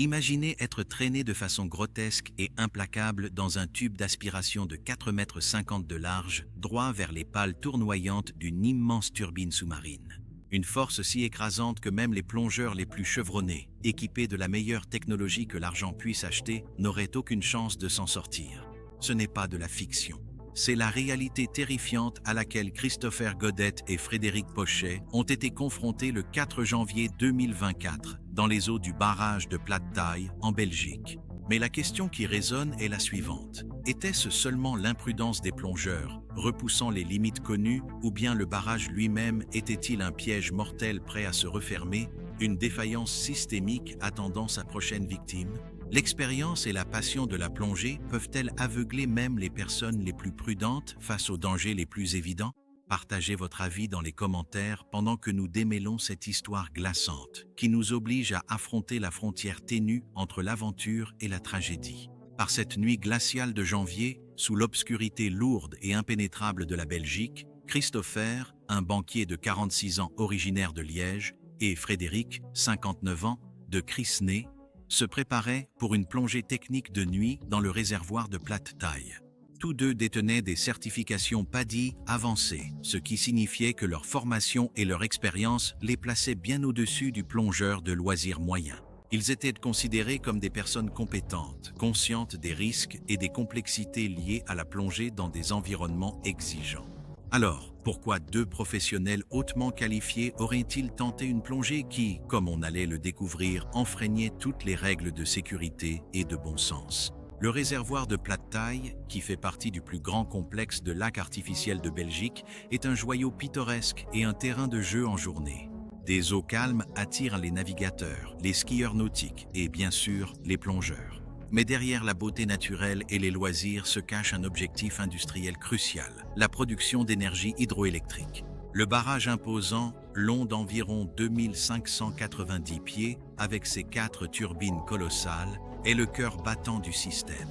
Imaginez être traîné de façon grotesque et implacable dans un tube d'aspiration de 4,50 m de large, droit vers les pales tournoyantes d'une immense turbine sous-marine. Une force si écrasante que même les plongeurs les plus chevronnés, équipés de la meilleure technologie que l'argent puisse acheter, n'auraient aucune chance de s'en sortir. Ce n'est pas de la fiction. C'est la réalité terrifiante à laquelle Christopher Godet et Frédéric Pochet ont été confrontés le 4 janvier 2024 dans les eaux du barrage de Platte-Taille en Belgique. Mais la question qui résonne est la suivante. Était-ce seulement l'imprudence des plongeurs, repoussant les limites connues, ou bien le barrage lui-même était-il un piège mortel prêt à se refermer, une défaillance systémique attendant sa prochaine victime? L'expérience et la passion de la plongée peuvent-elles aveugler même les personnes les plus prudentes face aux dangers les plus évidents? Partagez votre avis dans les commentaires pendant que nous démêlons cette histoire glaçante qui nous oblige à affronter la frontière ténue entre l'aventure et la tragédie. Par cette nuit glaciale de janvier, sous l'obscurité lourde et impénétrable de la Belgique, Christopher, un banquier de 46 ans originaire de Liège, et Frédéric, 59 ans, de Crisnay, se préparaient pour une plongée technique de nuit dans le réservoir de Platte-Taille. Tous deux détenaient des certifications PADI avancées, ce qui signifiait que leur formation et leur expérience les plaçaient bien au-dessus du plongeur de loisirs moyen. Ils étaient considérés comme des personnes compétentes, conscientes des risques et des complexités liées à la plongée dans des environnements exigeants. Alors, pourquoi deux professionnels hautement qualifiés auraient-ils tenté une plongée qui, comme on allait le découvrir, enfreignait toutes les règles de sécurité et de bon sens? Le réservoir de Platte-Taille, qui fait partie du plus grand complexe de lacs artificiels de Belgique, est un joyau pittoresque et un terrain de jeu en journée. Des eaux calmes attirent les navigateurs, les skieurs nautiques et, bien sûr, les plongeurs. Mais derrière la beauté naturelle et les loisirs se cache un objectif industriel crucial, la production d'énergie hydroélectrique. Le barrage imposant, long d'environ 2590 pieds, avec ses 4 turbines colossales, est le cœur battant du système.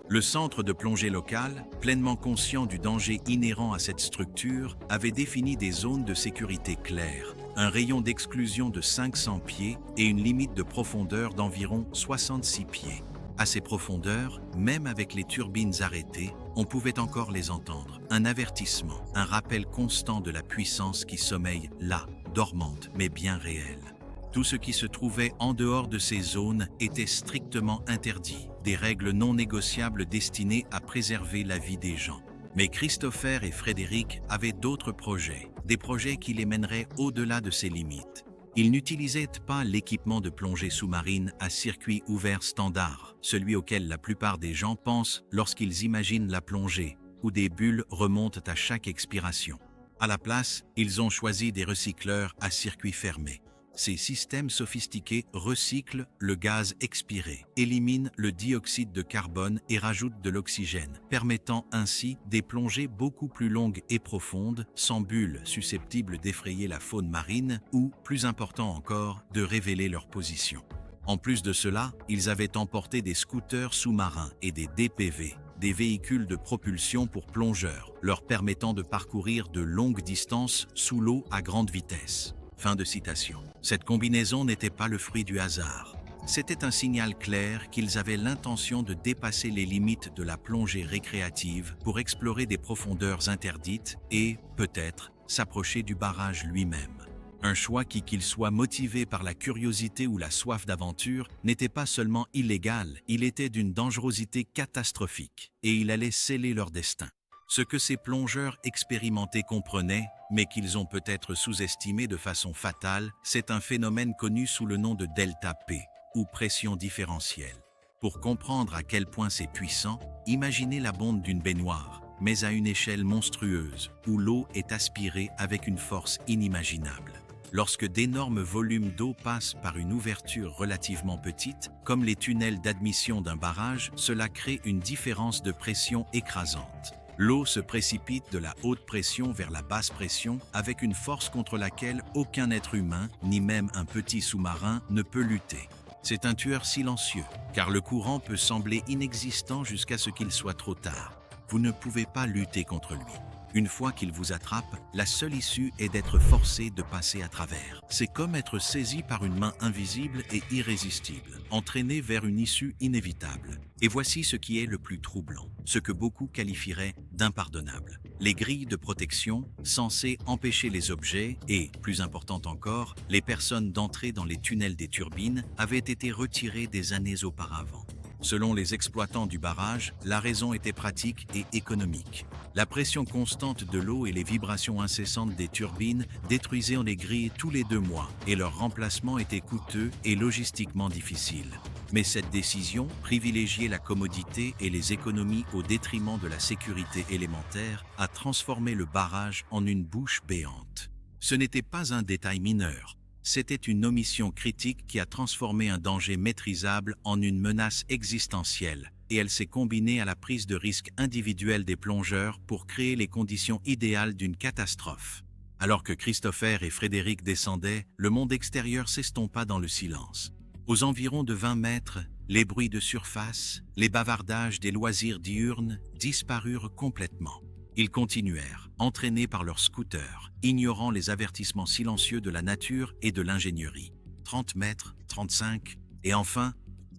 Le centre de plongée local, pleinement conscient du danger inhérent à cette structure, avait défini des zones de sécurité claires, un rayon d'exclusion de 500 pieds et une limite de profondeur d'environ 66 pieds. À ces profondeurs, même avec les turbines arrêtées, on pouvait encore les entendre. Un avertissement, un rappel constant de la puissance qui sommeille là, dormante, mais bien réelle. Tout ce qui se trouvait en dehors de ces zones était strictement interdit, des règles non négociables destinées à préserver la vie des gens. Mais Christopher et Frédéric avaient d'autres projets, des projets qui les mèneraient au-delà de ces limites. Ils n'utilisaient pas l'équipement de plongée sous-marine à circuit ouvert standard, celui auquel la plupart des gens pensent lorsqu'ils imaginent la plongée, où des bulles remontent à chaque expiration. À la place, ils ont choisi des recycleurs à circuit fermé. Ces systèmes sophistiqués recyclent le gaz expiré, éliminent le dioxyde de carbone et rajoutent de l'oxygène, permettant ainsi des plongées beaucoup plus longues et profondes, sans bulles susceptibles d'effrayer la faune marine ou, plus important encore, de révéler leur position. En plus de cela, ils avaient emporté des scooters sous-marins et des DPV, des véhicules de propulsion pour plongeurs, leur permettant de parcourir de longues distances sous l'eau à grande vitesse. Fin de citation. Cette combinaison n'était pas le fruit du hasard. C'était un signal clair qu'ils avaient l'intention de dépasser les limites de la plongée récréative pour explorer des profondeurs interdites et, peut-être, s'approcher du barrage lui-même. Un choix qui, qu'il soit motivé par la curiosité ou la soif d'aventure, n'était pas seulement illégal, il était d'une dangerosité catastrophique, et il allait sceller leur destin. Ce que ces plongeurs expérimentés comprenaient, mais qu'ils ont peut-être sous-estimé de façon fatale, c'est un phénomène connu sous le nom de delta P, ou pression différentielle. Pour comprendre à quel point c'est puissant, imaginez la bonde d'une baignoire, mais à une échelle monstrueuse, où l'eau est aspirée avec une force inimaginable. Lorsque d'énormes volumes d'eau passent par une ouverture relativement petite, comme les tunnels d'admission d'un barrage, cela crée une différence de pression écrasante. L'eau se précipite de la haute pression vers la basse pression avec une force contre laquelle aucun être humain, ni même un petit sous-marin, ne peut lutter. C'est un tueur silencieux, car le courant peut sembler inexistant jusqu'à ce qu'il soit trop tard. Vous ne pouvez pas lutter contre lui. Une fois qu'il vous attrape, la seule issue est d'être forcé de passer à travers. C'est comme être saisi par une main invisible et irrésistible, entraîné vers une issue inévitable. Et voici ce qui est le plus troublant, ce que beaucoup qualifieraient d'impardonnable. Les grilles de protection, censées empêcher les objets et, plus important encore, les personnes d'entrer dans les tunnels des turbines, avaient été retirées des années auparavant. Selon les exploitants du barrage, la raison était pratique et économique. La pression constante de l'eau et les vibrations incessantes des turbines détruisaient les grilles tous les 2 mois et leur remplacement était coûteux et logistiquement difficile. Mais cette décision privilégiait la commodité et les économies au détriment de la sécurité élémentaire a transformé le barrage en une bouche béante. Ce n'était pas un détail mineur. C'était une omission critique qui a transformé un danger maîtrisable en une menace existentielle, et elle s'est combinée à la prise de risque individuelle des plongeurs pour créer les conditions idéales d'une catastrophe. Alors que Christopher et Frédéric descendaient, le monde extérieur s'estompa dans le silence. Aux environs de 20 mètres, les bruits de surface, les bavardages des loisirs diurnes disparurent complètement. Ils continuèrent, entraînés par leurs scooters, ignorant les avertissements silencieux de la nature et de l'ingénierie. 30 mètres, 35, et enfin,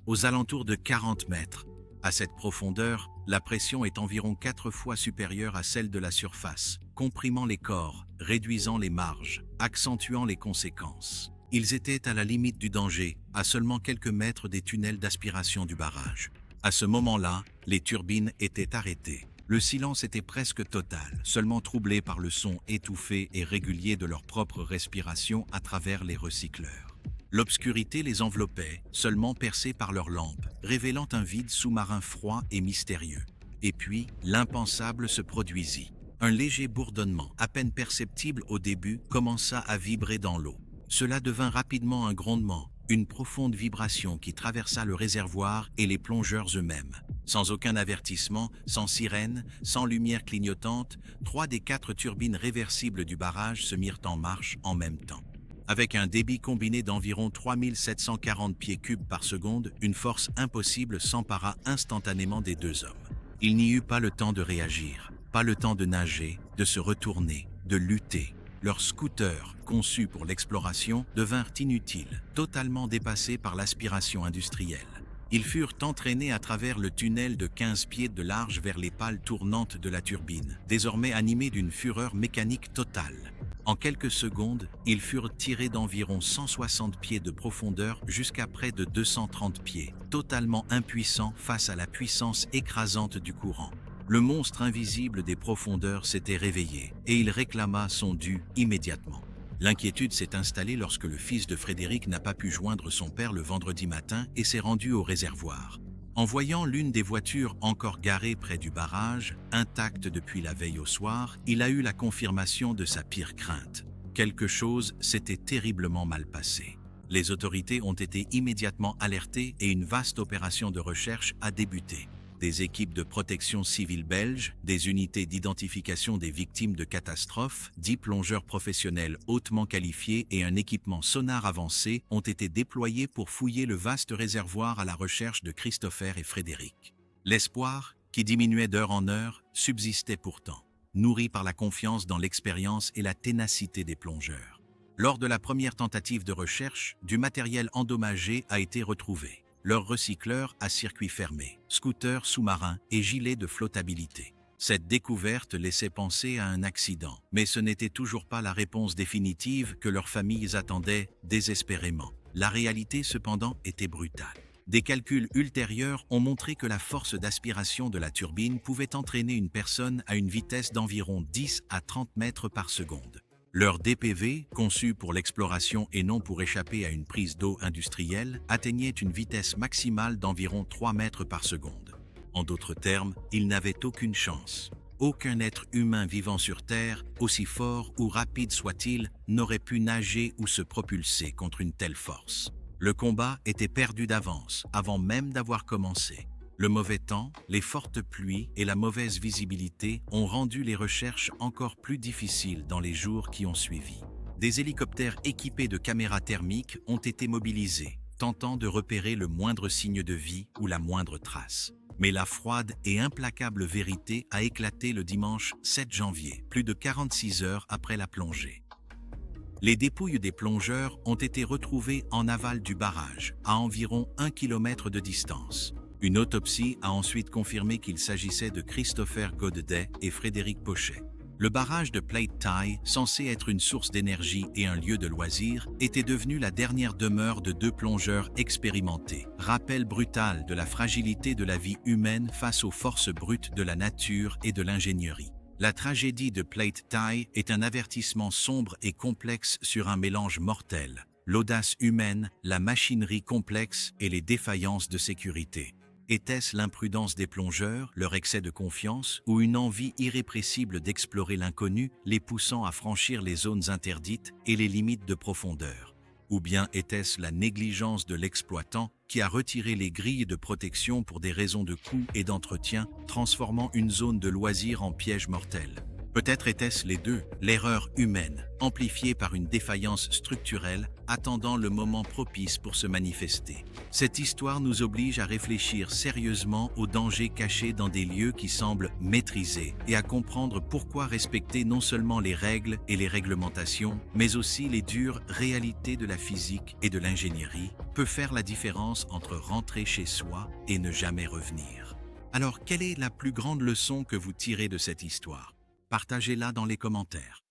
aux alentours de 40 mètres. À cette profondeur, la pression est environ 4 fois supérieure à celle de la surface, comprimant les corps, réduisant les marges, accentuant les conséquences. Ils étaient à la limite du danger, à seulement quelques mètres des tunnels d'aspiration du barrage. À ce moment-là, les turbines étaient arrêtées. Le silence était presque total, seulement troublé par le son étouffé et régulier de leur propre respiration à travers les recycleurs. L'obscurité les enveloppait, seulement percée par leurs lampes, révélant un vide sous-marin froid et mystérieux. Et puis, l'impensable se produisit. Un léger bourdonnement, à peine perceptible au début, commença à vibrer dans l'eau. Cela devint rapidement un grondement, une profonde vibration qui traversa le réservoir et les plongeurs eux-mêmes. Sans aucun avertissement, sans sirène, sans lumière clignotante, 3 des 4 turbines réversibles du barrage se mirent en marche en même temps. Avec un débit combiné d'environ 3740 pieds cubes par seconde, une force impossible s'empara instantanément des 2 hommes. Il n'y eut pas le temps de réagir, pas le temps de nager, de se retourner, de lutter. Leurs scooters, conçus pour l'exploration, devinrent inutiles, totalement dépassés par l'aspiration industrielle. Ils furent entraînés à travers le tunnel de 15 pieds de large vers les pales tournantes de la turbine, désormais animés d'une fureur mécanique totale. En quelques secondes, ils furent tirés d'environ 160 pieds de profondeur jusqu'à près de 230 pieds, totalement impuissants face à la puissance écrasante du courant. Le monstre invisible des profondeurs s'était réveillé et il réclama son dû immédiatement. L'inquiétude s'est installée lorsque le fils de Frédéric n'a pas pu joindre son père le vendredi matin et s'est rendu au réservoir. En voyant l'une des voitures encore garée près du barrage, intacte depuis la veille au soir, il a eu la confirmation de sa pire crainte. Quelque chose s'était terriblement mal passé. Les autorités ont été immédiatement alertées et une vaste opération de recherche a débuté. Des équipes de protection civile belges, des unités d'identification des victimes de catastrophes, 10 plongeurs professionnels hautement qualifiés et un équipement sonar avancé ont été déployés pour fouiller le vaste réservoir à la recherche de Christopher et Frédéric. L'espoir, qui diminuait d'heure en heure, subsistait pourtant, nourri par la confiance dans l'expérience et la ténacité des plongeurs. Lors de la première tentative de recherche, du matériel endommagé a été retrouvé. Leurs recycleurs à circuit fermé, scooters sous-marins et gilets de flottabilité. Cette découverte laissait penser à un accident, mais ce n'était toujours pas la réponse définitive que leurs familles attendaient désespérément. La réalité cependant était brutale. Des calculs ultérieurs ont montré que la force d'aspiration de la turbine pouvait entraîner une personne à une vitesse d'environ 10 à 30 mètres par seconde. Leur DPV, conçu pour l'exploration et non pour échapper à une prise d'eau industrielle, atteignait une vitesse maximale d'environ 3 mètres par seconde. En d'autres termes, ils n'avaient aucune chance. Aucun être humain vivant sur Terre, aussi fort ou rapide soit-il, n'aurait pu nager ou se propulser contre une telle force. Le combat était perdu d'avance, avant même d'avoir commencé. Le mauvais temps, les fortes pluies et la mauvaise visibilité ont rendu les recherches encore plus difficiles dans les jours qui ont suivi. Des hélicoptères équipés de caméras thermiques ont été mobilisés, tentant de repérer le moindre signe de vie ou la moindre trace. Mais la froide et implacable vérité a éclaté le dimanche 7 janvier, plus de 46 heures après la plongée. Les dépouilles des plongeurs ont été retrouvées en aval du barrage, à environ 1 km de distance. Une autopsie a ensuite confirmé qu'il s'agissait de Christopher Godedet et Frédéric Pochet. Le barrage de Plate Thai, censé être une source d'énergie et un lieu de loisirs, était devenu la dernière demeure de 2 plongeurs expérimentés. Rappel brutal de la fragilité de la vie humaine face aux forces brutes de la nature et de l'ingénierie. La tragédie de Plate Thai est un avertissement sombre et complexe sur un mélange mortel. L'audace humaine, la machinerie complexe et les défaillances de sécurité. Était-ce l'imprudence des plongeurs, leur excès de confiance, ou une envie irrépressible d'explorer l'inconnu, les poussant à franchir les zones interdites et les limites de profondeur? Ou bien était-ce la négligence de l'exploitant qui a retiré les grilles de protection pour des raisons de coût et d'entretien, transformant une zone de loisirs en piège mortel? Peut-être était-ce les deux, l'erreur humaine, amplifiée par une défaillance structurelle, attendant le moment propice pour se manifester. Cette histoire nous oblige à réfléchir sérieusement aux dangers cachés dans des lieux qui semblent maîtrisés et à comprendre pourquoi respecter non seulement les règles et les réglementations, mais aussi les dures réalités de la physique et de l'ingénierie, peut faire la différence entre rentrer chez soi et ne jamais revenir. Alors, quelle est la plus grande leçon que vous tirez de cette histoire? Partagez-la dans les commentaires.